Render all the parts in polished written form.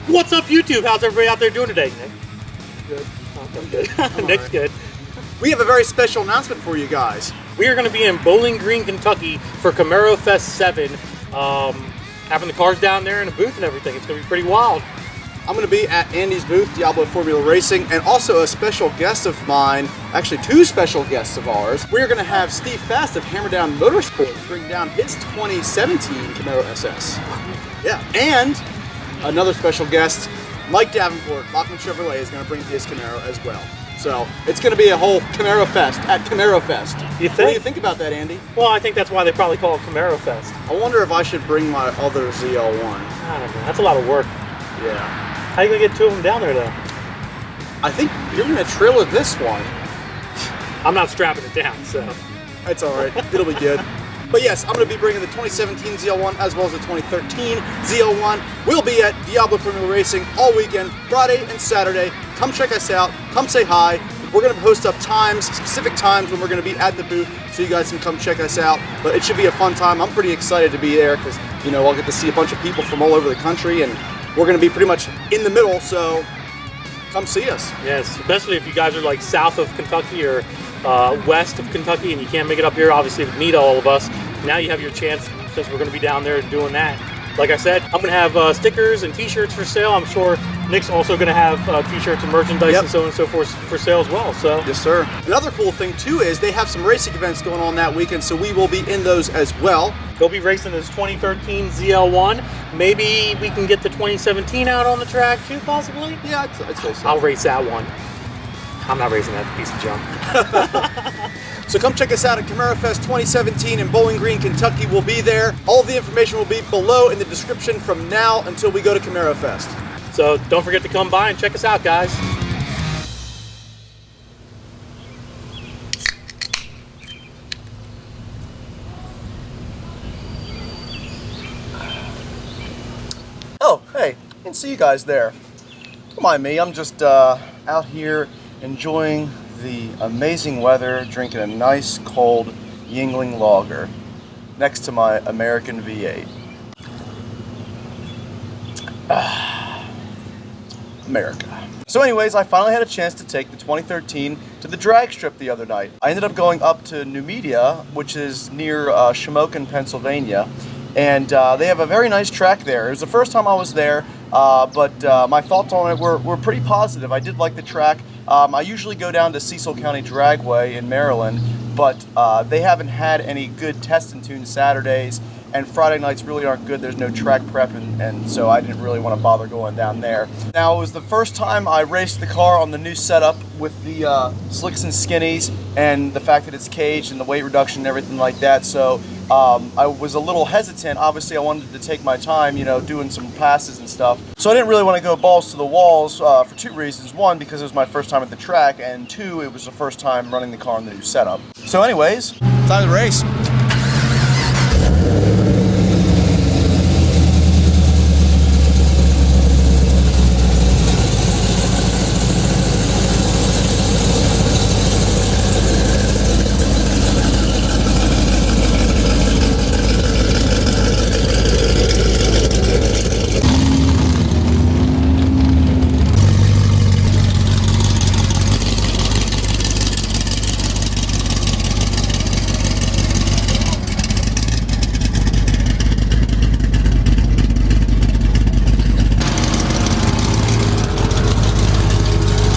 What's up, YouTube? How's everybody out there doing today, Nick? Good. I'm good. Nick's good. We have a very special announcement for you guys. We are going to be in Bowling Green, Kentucky for Camaro Fest 7. Having the cars down there in a booth and everything. It's going to be pretty wild. I'm going to be at Andy's booth, Diablo Formula Racing, and also a special guest of mine, actually two special guests of ours. We are going to have Steve Fast of Hammer Down Motorsport bring down his 2017 Camaro SS. Yeah, and another special guest, Mike Davenport, Lockman Chevrolet, is going to bring his Camaro as well. So it's going to be a whole Camaro Fest at Camaro Fest. You think? What do you think about that, Andy? Well, I think that's why they probably call it Camaro Fest. I wonder if I should bring my other ZL1. I don't know. That's a lot of work. Yeah. How are you going to get two of them down there, though? I think you're going to trailer this one. I'm not strapping it down, so. That's all right. It'll be good. But yes, I'm going to be bringing the 2017 ZL1 as well as the 2013 ZL1. We'll be at Diablo Formula Racing all weekend, Friday and Saturday. Come check us out. Come say hi. We're going to post up times, specific times when we're going to be at the booth so you guys can come check us out. But it should be a fun time. I'm pretty excited to be there because, you know, I'll get to see a bunch of people from all over the country, and we're going to be pretty much in the middle, so come see us. Yes, especially if you guys are like south of Kentucky or west of Kentucky and you can't make it up here, obviously, to meet all of us. Now you have your chance, since we're going to be down there doing that. Like I said, I'm going to have stickers and t-shirts for sale. I'm sure Nick's also going to have t-shirts and merchandise and so on and so forth for sale as well. So yes, sir. Another cool thing too is they have some racing events going on that weekend, so we will be in those as well. They'll be racing this 2013 ZL1. Maybe we can get the 2017 out on the track too, possibly. Yeah, I'd say so. I'll race that one. I'm not racing that piece of junk. So come check us out at Camaro Fest 2017 in Bowling Green, Kentucky. We'll be there. All the information will be below in the description from now until we go to Camaro Fest. So don't forget to come by and check us out, guys. Oh, hey, I can see you guys there. Don't mind me, I'm just out here enjoying the amazing weather, drinking a nice cold Yingling lager next to my American V8. America. So anyways, I finally had a chance to take the 2013 to the drag strip the other night. I ended up going up to New Media, which is near Shamokin, Pennsylvania, and they have a very nice track there. It was the first time I was there, but my thoughts on it were pretty positive. I did like the track. I usually go down to Cecil County Dragway in Maryland, but they haven't had any good test and tune Saturdays, and Friday nights really aren't good. There's no track prep, and so I didn't really want to bother going down there. Now, it was the first time I raced the car on the new setup with the slicks and skinnies and the fact that it's caged and the weight reduction and everything like that, so I was a little hesitant. Obviously, I wanted to take my time, you know, doing some passes and stuff. So I didn't really want to go balls to the walls for two reasons. One, because it was my first time at the track, and two, it was the first time running the car on the new setup. So anyways, time to race.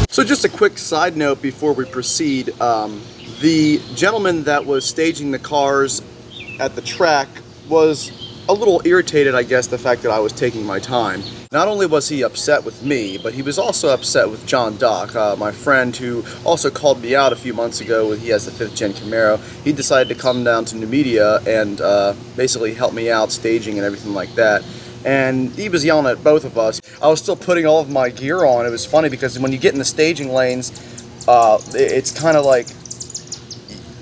So just a quick side note before we proceed, the gentleman that was staging the cars at the track was a little irritated, I guess, the fact that I was taking my time. Not only was he upset with me, but he was also upset with John Dock, my friend who also called me out a few months ago when he has the 5th Gen Camaro. He decided to come down to New Media and basically help me out staging and everything like that. And he was yelling at both of us. I was still putting all of my gear on. It was funny because when you get in the staging lanes, it's kind of like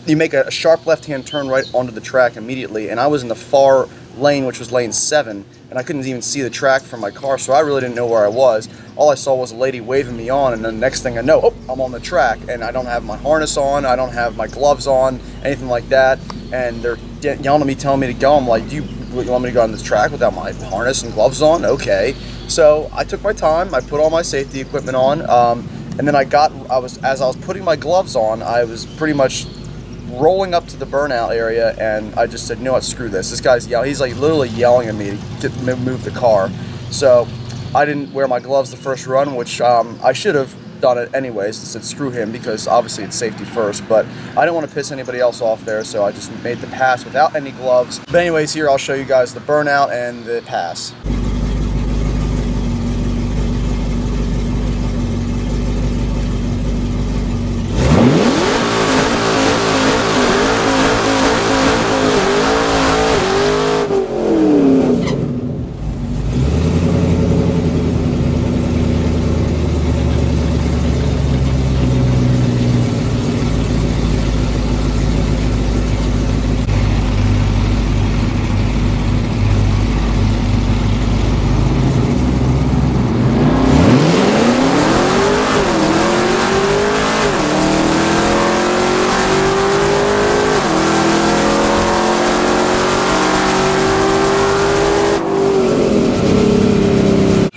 you make a sharp left-hand turn right onto the track immediately, and I was in the far lane, which was lane 7, and I couldn't even see the track from my car, so I really didn't know where I was. All I saw was a lady waving me on, and then the next thing I know, oh, I'm on the track, and I don't have my harness on, I don't have my gloves on, anything like that, and they're yelling at me, telling me to go. I'm like, do you want me to go on this track without my harness and gloves on? Okay. So I took my time, I put all my safety equipment on, and then as I was putting my gloves on, I was pretty much rolling up to the burnout area, and I just said, you know what, screw this. This guy's yelling. He's like literally yelling at me to move the car. So I didn't wear my gloves the first run, which I should have done it anyways. I said screw him, because obviously it's safety first, but I didn't want to piss anybody else off there, so I just made the pass without any gloves. But anyways, here I'll show you guys the burnout and the pass.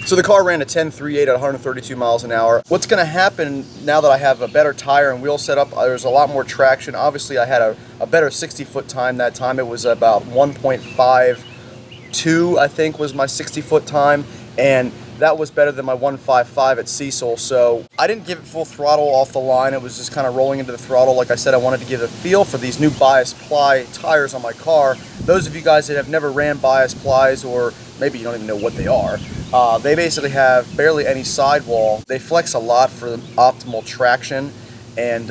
So the car ran a 10.38 at 132 miles an hour. What's going to happen now that I have a better tire and wheel setup, there's a lot more traction. Obviously, I had a better 60-foot time that time. It was about 1.52, I think, was my 60-foot time, and that was better than my 1.55 at Cecil. So I didn't give it full throttle off the line. It was just kind of rolling into the throttle. Like I said, I wanted to give a feel for these new bias ply tires on my car. Those of you guys that have never ran bias plies, or maybe you don't even know what they are, they basically have barely any sidewall. They flex a lot for optimal traction, and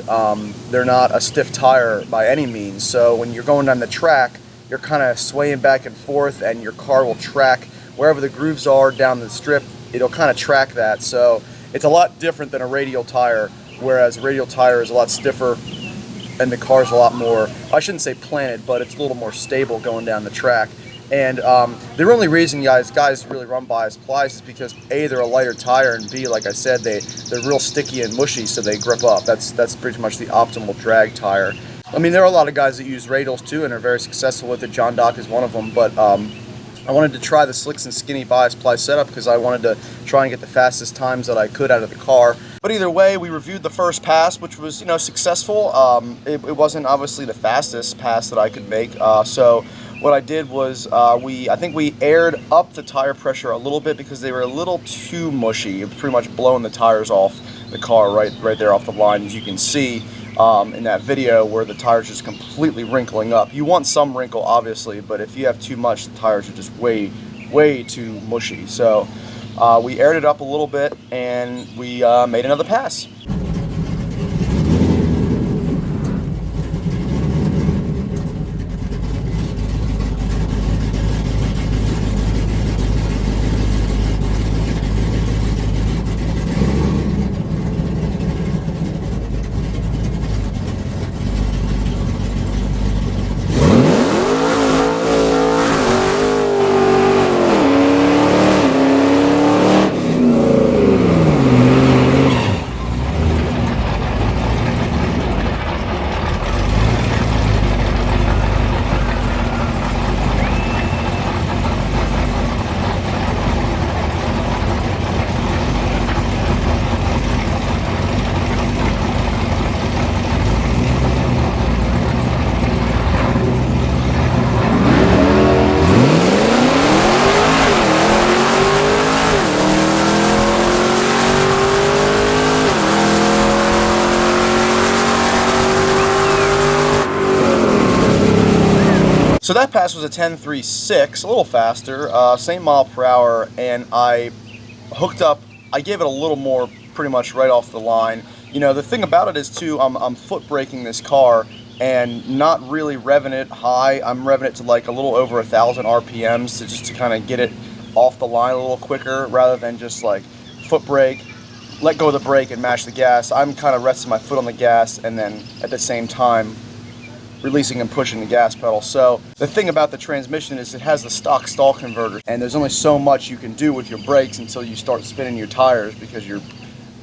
they're not a stiff tire by any means. So when you're going down the track, you're kind of swaying back and forth, and your car will track wherever the grooves are down the strip. It'll kind of track that. So it's a lot different than a radial tire, whereas a radial tire is a lot stiffer and the car's a lot more, I shouldn't say planted, but it's a little more stable going down the track. And the only reason guys really run bias plies is because A, they're a lighter tire, and B, like I said, they're real sticky and mushy, so they grip up. That's pretty much the optimal drag tire. I mean, there are a lot of guys that use radials too and are very successful with it. John Dock is one of them, but I wanted to try the slicks and skinny bias ply setup because I wanted to try and get the fastest times that I could out of the car. But either way, we reviewed the first pass, which was, you know, successful. It wasn't obviously the fastest pass that I could make. So what I did was I think we aired up the tire pressure a little bit because they were a little too mushy. It was pretty much blowing the tires off the car right there off the line, as you can see in that video where the tires just completely wrinkling up. You want some wrinkle, obviously, but if you have too much, the tires are just way too mushy. So we aired it up a little bit, and we made another pass. So that pass was a 10.36, a little faster, same mile per hour, and I hooked up, I gave it a little more pretty much right off the line. You know, the thing about it is too, I'm foot braking this car and not really revving it high. I'm revving it to like a little over 1,000 RPMs just to kind of get it off the line a little quicker rather than just like foot brake, let go of the brake and mash the gas. I'm kind of resting my foot on the gas and then at the same time releasing and pushing the gas pedal. So the thing about the transmission is it has the stock stall converter, and there's only so much you can do with your brakes until you start spinning your tires because you're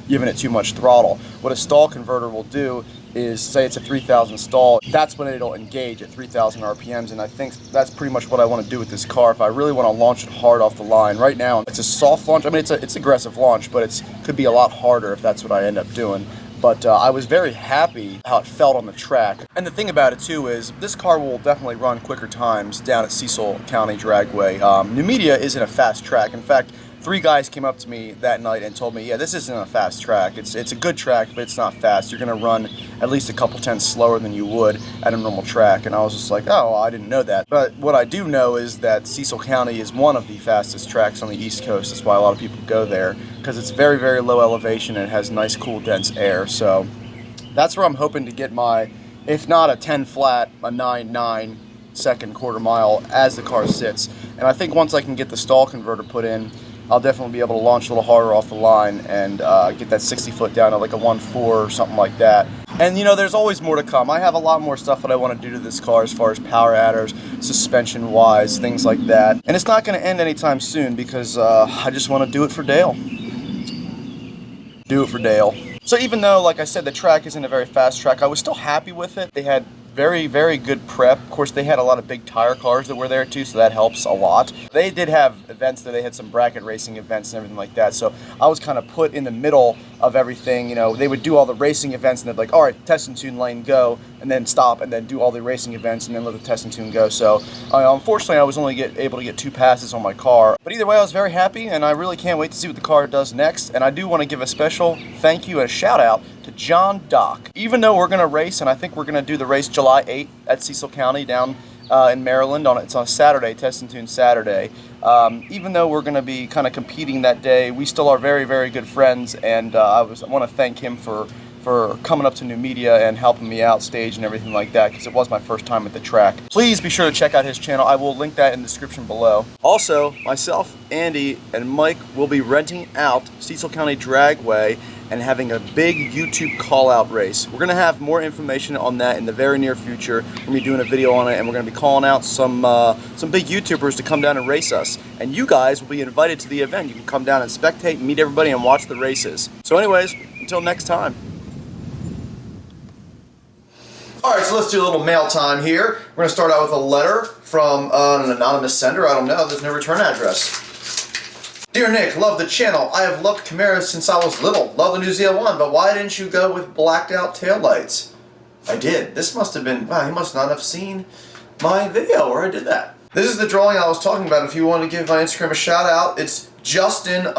giving it too much throttle. What a stall converter will do is, say it's a 3000 stall, that's when it'll engage at 3000 RPMs, and I think that's pretty much what I want to do with this car if I really want to launch it hard off the line. Right now, it's a soft launch. I mean, it's aggressive launch, but it could be a lot harder if that's what I end up doing. But I was very happy how it felt on the track. And the thing about it too is this car will definitely run quicker times down at Cecil County Dragway. New Media isn't a fast track. In fact, 3 guys came up to me that night and told me, yeah, this isn't a fast track. It's a good track, but it's not fast. You're gonna run at least a couple tenths slower than you would at a normal track. And I was just like, oh, I didn't know that. But what I do know is that Cecil County is one of the fastest tracks on the East Coast. That's why a lot of people go there, because it's very, very low elevation and it has nice, cool, dense air. So that's where I'm hoping to get my, if not a 10 flat, a 9.9 second quarter mile as the car sits. And I think once I can get the stall converter put in, I'll definitely be able to launch a little harder off the line and get that 60 foot down to like a 1.4 or something like that. And you know, there's always more to come. I have a lot more stuff that I want to do to this car as far as power adders, suspension wise, things like that. And it's not going to end anytime soon because I just want to do it for Dale. Do it for Dale. So even though, like I said, the track isn't a very fast track, I was still happy with it. They had very, very good prep. Of course, they had a lot of big tire cars that were there too, so that helps a lot. They did have events there. They had some bracket racing events and everything like that, so I was kind of put in the middle of everything. You know, they would do all the racing events and they'd be like, all right, test and tune lane, go, and then stop, and then do all the racing events and then let the test and tune go. So unfortunately, I was only able to get 2 passes on my car. But either way, I was very happy, and I really can't wait to see what the car does next. And I do want to give a special thank you and a shout out to John Dock. Even though we're going to race, and I think we're going to do the race July 8th at Cecil County down in Maryland. It's on a Saturday, Test and Tune Saturday. Even though we're going to be kind of competing that day, we still are very, very good friends, and I want to thank him for coming up to New Media and helping me out stage and everything like that, because it was my first time at the track. Please be sure to check out his channel. I will link that in the description below. Also, myself, Andy, and Mike will be renting out Cecil County Dragway and having a big YouTube call-out race. We're going to have more information on that in the very near future. We're going to be doing a video on it, and we're going to be calling out some big YouTubers to come down and race us. And you guys will be invited to the event. You can come down and spectate, meet everybody, and watch the races. So anyways, until next time. Alright, so let's do a little mail time here. We're going to start out with a letter from an anonymous sender. I don't know, there's no return address. Dear Nick, love the channel. I have loved Camaros since I was little. Love the new ZL1, but why didn't you go with blacked out taillights? I did. This must have been, wow, he must not have seen my video where I did that. This is the drawing I was talking about. If you want to give my Instagram a shout out, it's Justin_Hown,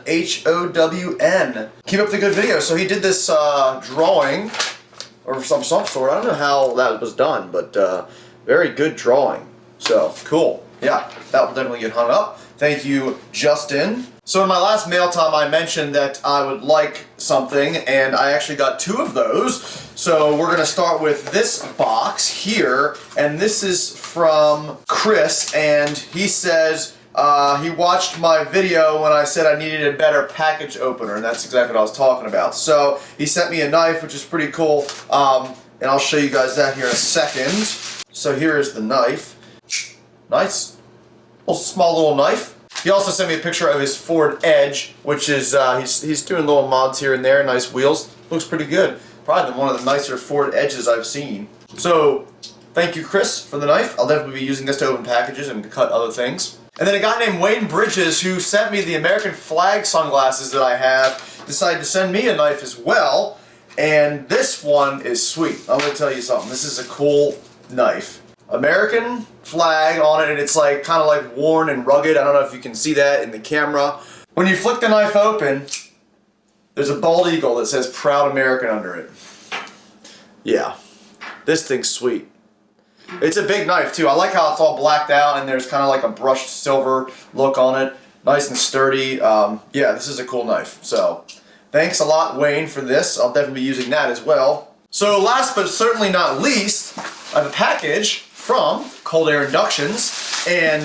H-O-W-N. Keep up the good video. So he did this drawing, or some sort. I don't know how that was done, but very good drawing. So, cool. Yeah, that will definitely get hung up. Thank you, Justin. So in my last mail time, I mentioned that I would like something, and I actually got 2 of those. So we're gonna start with this box here, and this is from Chris, and he says he watched my video when I said I needed a better package opener, and that's exactly what I was talking about. So he sent me a knife, which is pretty cool, and I'll show you guys that here in a second. So here is the knife. Nice. Small little knife. He also sent me a picture of his Ford Edge, which is, he's doing little mods here and there, nice wheels. Looks pretty good. Probably one of the nicer Ford Edges I've seen. So, thank you, Chris, for the knife. I'll definitely be using this to open packages and to cut other things. And then a guy named Wayne Bridges, who sent me the American flag sunglasses that I have, decided to send me a knife as well. And this one is sweet. I'm going to tell you something. This is a cool knife. American flag on it, and it's like kind of like worn and rugged. I don't know if you can see that in the camera. When you flick the knife open, there's a bald eagle that says Proud American under it. Yeah, this thing's sweet. It's a big knife too. I like how it's all blacked out and there's kind of like a brushed silver look on it. Nice and sturdy. Yeah, this is a cool knife. So thanks a lot, Wayne, for this. I'll definitely be using that as well. So last but certainly not least, I have a package from Cold Air Inductions, and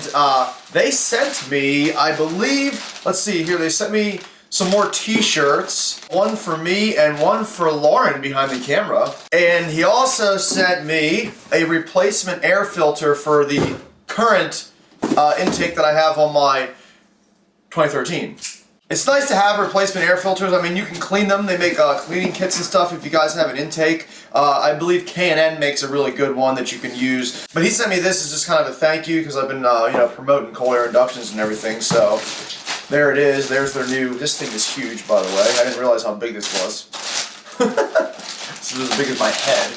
they sent me, I believe, let's see here, they sent me some more t-shirts, one for me and one for Lauren behind the camera, and he also sent me a replacement air filter for the current intake that I have on my 2013. It's nice to have replacement air filters. I mean, you can clean them. They make cleaning kits and stuff if you guys have an intake. I believe K&N makes a really good one that you can use. But he sent me this as just kind of a thank you because I've been, you know, promoting cold air inductions and everything. So there it is. There's their new. This thing is huge, by the way. I didn't realize how big this was. This is as big as my head.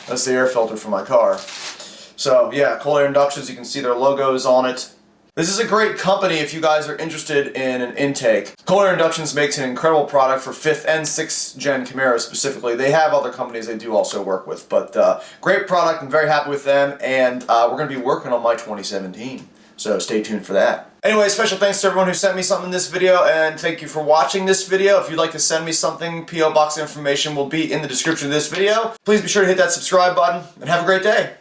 That's the air filter for my car. So yeah, cold air inductions. You can see their logos on it. This is a great company if you guys are interested in an intake. Cold Air Inductions makes an incredible product for 5th and 6th gen Camaros specifically. They have other companies they do also work with, but great product. I'm very happy with them, and we're going to be working on my 2017. So stay tuned for that. Anyway, special thanks to everyone who sent me something in this video, and thank you for watching this video. If you'd like to send me something, P.O. Box information will be in the description of this video. Please be sure to hit that subscribe button, and have a great day.